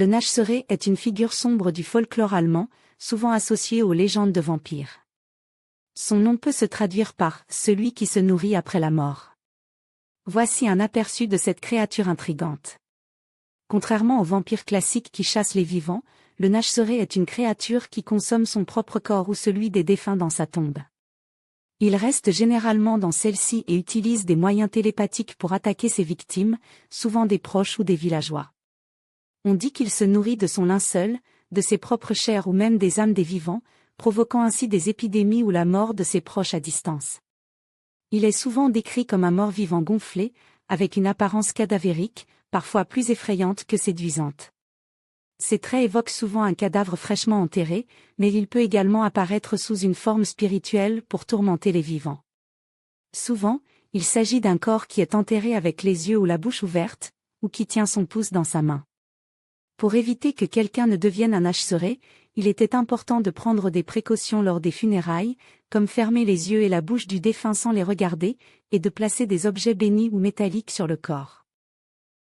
Le Nachtserai est une figure sombre du folklore allemand, souvent associée aux légendes de vampires. Son nom peut se traduire par « celui qui se nourrit après la mort ». Voici un aperçu de cette créature intrigante. Contrairement aux vampires classiques qui chassent les vivants, le Nachtserai est une créature qui consomme son propre corps ou celui des défunts dans sa tombe. Il reste généralement dans celle-ci et utilise des moyens télépathiques pour attaquer ses victimes, souvent des proches ou des villageois. On dit qu'il se nourrit de son linceul, de ses propres chairs ou même des âmes des vivants, provoquant ainsi des épidémies ou la mort de ses proches à distance. Il est souvent décrit comme un mort-vivant gonflé, avec une apparence cadavérique, parfois plus effrayante que séduisante. Ses traits évoquent souvent un cadavre fraîchement enterré, mais il peut également apparaître sous une forme spirituelle pour tourmenter les vivants. Souvent, il s'agit d'un corps qui est enterré avec les yeux ou la bouche ouverte, ou qui tient son pouce dans sa main. Pour éviter que quelqu'un ne devienne un Nachtserai, il était important de prendre des précautions lors des funérailles, comme fermer les yeux et la bouche du défunt sans les regarder, et de placer des objets bénits ou métalliques sur le corps.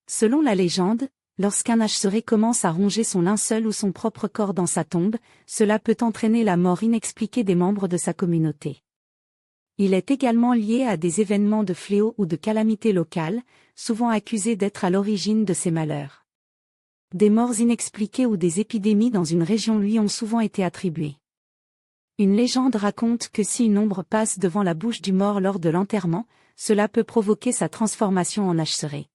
Selon la légende, lorsqu'un Nachtserai commence à ronger son linceul ou son propre corps dans sa tombe, cela peut entraîner la mort inexpliquée des membres de sa communauté. Il est également lié à des événements de fléaux ou de calamités locales, souvent accusés d'être à l'origine de ces malheurs. Des morts inexpliquées ou des épidémies dans une région lui ont souvent été attribuées. Une légende raconte que si une ombre passe devant la bouche du mort lors de l'enterrement, cela peut provoquer sa transformation en Nachtserai.